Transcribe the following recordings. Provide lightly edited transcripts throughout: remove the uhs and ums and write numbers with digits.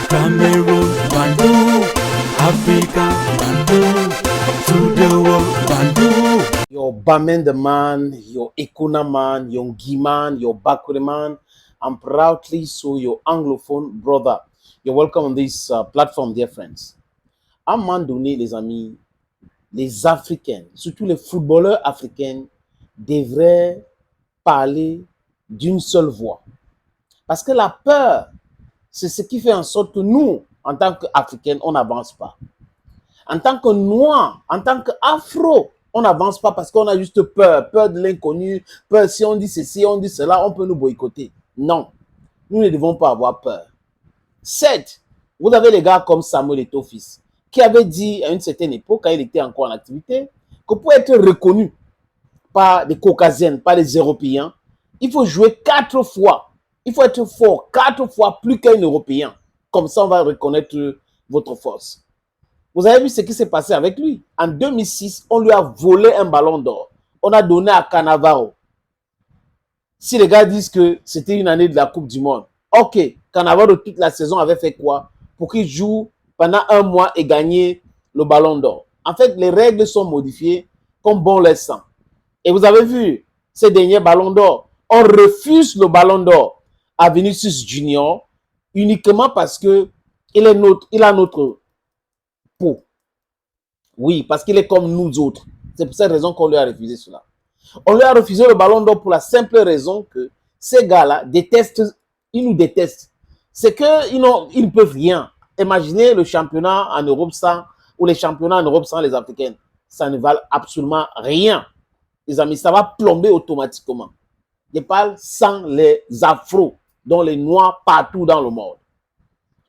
Cameroon, Bandung, Africa, Bandung, to the world, Bandung. Your Bamenda man, your Ekuna man, your Ngi man, your Bakure man. I'm proudly so your Anglophone brother. You're welcome on this platform, dear friends. À un moment donné, les amis, les Africains, surtout les footballeurs africains, devraient parler d'une seule voix. Parce que la peur, c'est ce qui fait en sorte que nous, en tant qu'Africains, on n'avance pas. En tant que Noirs, en tant qu'Afro, on n'avance pas parce qu'on a juste peur, peur de l'inconnu, peur si on dit ceci, on dit cela, on peut nous boycotter. Non, nous ne devons pas avoir peur. Certes, vous avez des gars comme Samuel Eto'o fils, qui avait dit à une certaine époque, quand il était encore en activité, que pour être reconnu par des Caucasiennes, par des Européens, il faut jouer 4 fois. Il faut être fort 4 fois plus qu'un Européen. Comme ça, on va reconnaître votre force. Vous avez vu ce qui s'est passé avec lui. En 2006, on lui a volé un ballon d'or. On a donné à Cannavaro. Si les gars disent que c'était une année de la Coupe du Monde, ok, Cannavaro toute la saison avait fait quoi pour qu'il joue pendant 1 mois et gagner le ballon d'or? En fait, les règles sont modifiées comme bon les sent. Et vous avez vu ces derniers ballons d'or. On refuse le ballon d'or à Vinicius Junior uniquement parce que il a notre peau. Oui, parce qu'il est comme nous autres. C'est pour cette raison qu'on lui a refusé cela. On lui a refusé le ballon d'or pour la simple raison que ces gars-là détestent, ils nous détestent. C'est qu'ils ne peuvent rien. Imaginez le championnat en Europe sans, ou les championnats en Europe sans les Africains. Ça ne valent absolument rien. Les amis, ça va plomber automatiquement. Je parle sans les Afros, dont les Noirs partout dans le monde.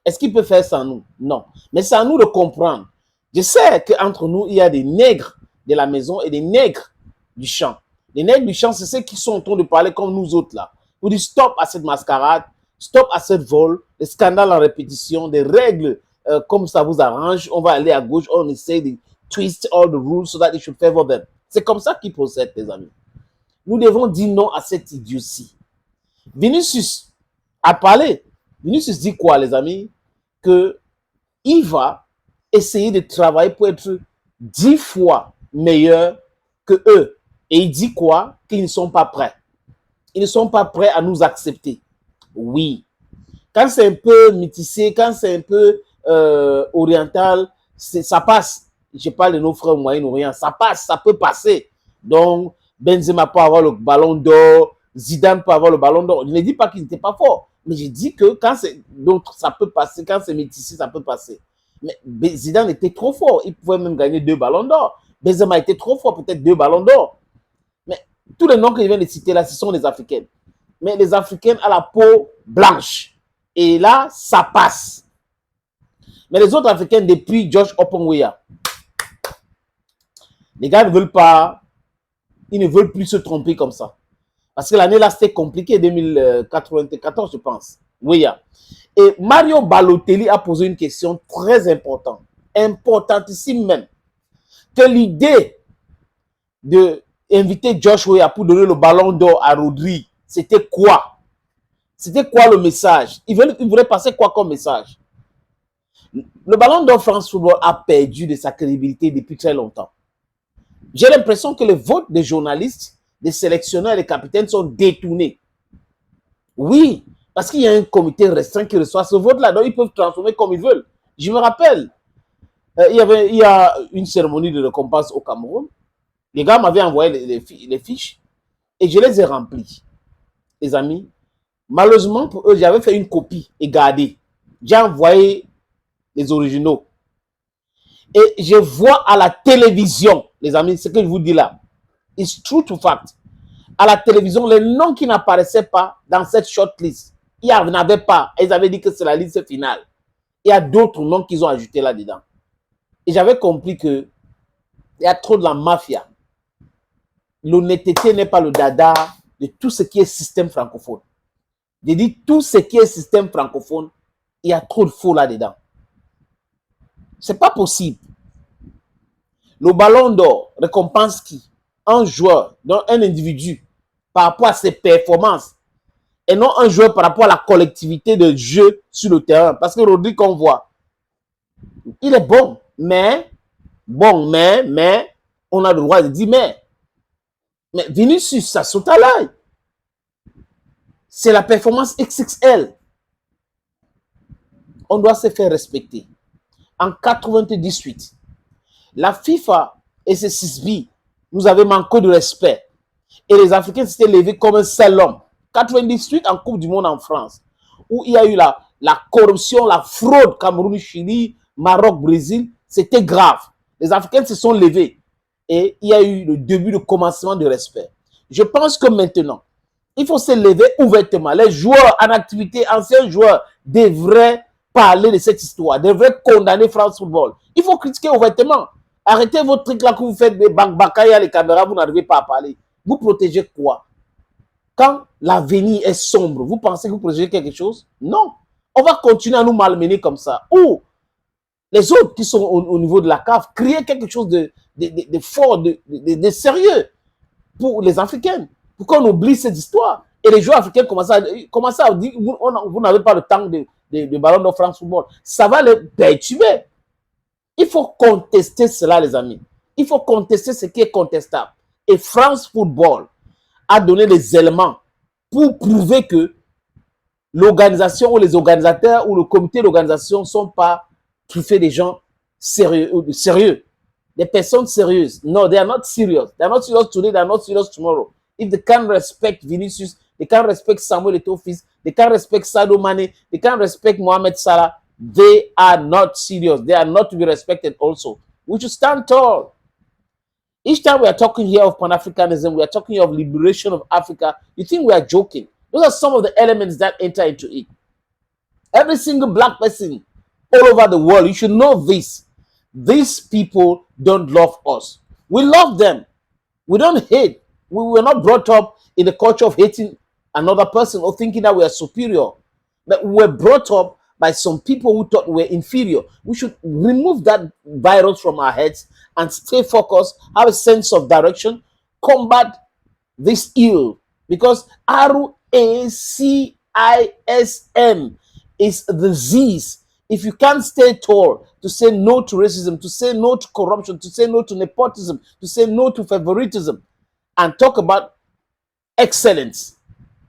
Est-ce qu'ils peuvent faire sans nous? Non. Mais c'est à nous de comprendre. Je sais qu'entre nous, il y a des nègres de la maison et des nègres du champ. Les nègres du champ, c'est ceux qui sont en train de parler comme nous autres là. Pour dire stop à cette mascarade, stop à cette vol, des scandales en répétition, des règles comme ça vous arrange. On va aller à gauche, on essaie de twist all the rules so that it should favor them. C'est comme ça qu'ils procèdent, les amis. Nous devons dire non à cette idiotie. Vinicius a parlé. Vinicius dit quoi, les amis? Qu'il va essayer de travailler pour être 10 fois meilleur que eux. Et il dit quoi? Qu'ils ne sont pas prêts. Ils ne sont pas prêts à nous accepter. Oui. Quand c'est un peu métissé, quand c'est un peu oriental, ça passe. Je parle de nos frères au Moyen-Orient. Ça passe, ça peut passer. Donc, Benzema peut avoir le ballon d'or, Zidane peut avoir le ballon d'or. Je ne dis pas qu'il n'était pas fort, mais je dis que quand c'est d'autres, ça peut passer. Quand c'est métissé, ça peut passer. Mais Zidane était trop fort. Il pouvait même gagner 2 ballons d'or. Benzema était trop fort, peut-être 2 ballons d'or. Mais tous les noms que je viens de citer là, ce sont les Africaines. Mais les Africaines à la peau blanche. Et là, ça passe. Mais les autres Africaines, depuis George Openweya, les gars ne veulent pas, ils ne veulent plus se tromper comme ça. Parce que l'année là, c'était compliqué, 2094, je pense. Oui. Et Mario Balotelli a posé une question très importante, importantissime même, que l'idée d'inviter Josh Weah pour donner le ballon d'or à Rodri, c'était quoi? C'était quoi le message? Il voulait passer quoi comme message? Le ballon d'or France Football a perdu de sa crédibilité depuis très longtemps. J'ai l'impression que les votes des journalistes, des sélectionneurs et des capitaines sont détournés. Oui, parce qu'il y a un comité restreint qui reçoit ce vote-là, donc ils peuvent transformer comme ils veulent. Je me rappelle, il y a une cérémonie de récompense au Cameroun. Les gars m'avaient envoyé les fiches et je les ai remplies. Les amis, malheureusement pour eux, j'avais fait une copie et gardé. J'ai envoyé les originaux. Et je vois à la télévision, les amis, ce que je vous dis là, it's true to fact. À la télévision, les noms qui n'apparaissaient pas dans cette shortlist, il n'y en avait pas. Ils avaient dit que c'est la liste finale. Il y a d'autres noms qu'ils ont ajoutés là-dedans. Et j'avais compris que il y a trop de la mafia. L'honnêteté n'est pas le dada de tout ce qui est système francophone. Je dis tout ce qui est système francophone, il y a trop de faux là-dedans. C'est pas possible. Le ballon d'or récompense qui? Un joueur, donc un individu, par rapport à ses performances. et non un joueur par rapport à la collectivité de jeu sur le terrain. Parce que Rodri, qu'on voit, il est bon, mais on a le droit de dire mais Vinicius, ça saute à l'œil. C'est la performance XXL. On doit se faire respecter. En 98, la FIFA et ses 6B nous avaient manqué de respect. Et les Africains s'étaient levés comme un seul homme. 98 en Coupe du Monde en France, où il y a eu la corruption, la fraude, Cameroun, Chili, Maroc, Brésil, c'était grave. Les Africains se sont levés et il y a eu le début de commencement de respect. Je pense que maintenant, il faut se lever ouvertement. Les joueurs en activité, anciens joueurs, devraient parler de cette histoire, devraient condamner France Football. Il faut critiquer ouvertement. Arrêtez votre truc là que vous faites des bakaya, les caméras, vous n'arrivez pas à parler. Vous protégez quoi? Quand l'avenir est sombre, vous pensez que vous protégez quelque chose? Non. On va continuer à nous malmener comme ça. Ou les autres qui sont au niveau de la CAF, créer quelque chose de fort, de sérieux pour les Africains. Pour qu'on oublie cette histoire. Et les joueurs africains commencent à dire, vous n'avez pas le temps de ballon de France Football. Ça va les perturber. Il faut contester cela, les amis. Il faut contester ce qui est contestable. Et France Football a donné des éléments pour prouver que l'organisation ou les organisateurs ou le comité d'organisation ne sont pas truffés des gens sérieux. Des personnes sérieuses. No, they are not serious. They are not serious today, they are not serious tomorrow. If they can't respect Vinicius, they can't respect Samuel Eto'o, they can't respect Sadio Mane, they can't respect Mohamed Salah, they are not serious. They are not to be respected also. We should stand tall. Each time we are talking here of Pan-Africanism, we are talking of liberation of Africa, you think we are joking. Those are some of the elements that enter into it. Every single black person all over the world, you should know this. These people don't love us. We love them. We don't hate. We were not brought up in the culture of hating another person or thinking that we are superior. But we were brought up by some people who thought we were inferior. We should remove that virus from our heads and stay focused, have a sense of direction, combat this ill. Because RACISM is a disease. If you can't stay tall to say no to racism, to say no to corruption, to say no to nepotism, to say no to favoritism, and talk about excellence,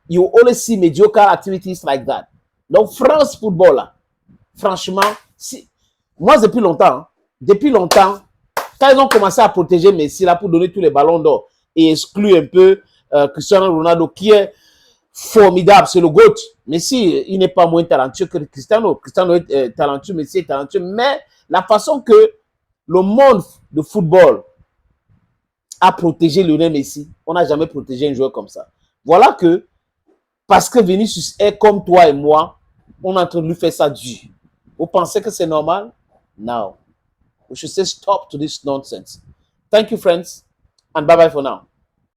you always see mediocre activities like that. Donc, France Football, là, franchement, moi, depuis longtemps, quand ils ont commencé à protéger Messi là, pour donner tous les ballons d'or et exclure un peu Cristiano Ronaldo, qui est formidable, c'est le GOAT. Messi, il n'est pas moins talentueux que Cristiano. Cristiano est talentueux, Messi est talentueux, mais la façon que le monde de football a protégé Lionel Messi, on n'a jamais protégé un joueur comme ça. Voilà que, parce que Vinicius est comme toi et moi, on est en train de lui faire ça dur. Vous pensez que c'est normal? No. We should say stop to this nonsense. Thank you, friends, and bye-bye for now.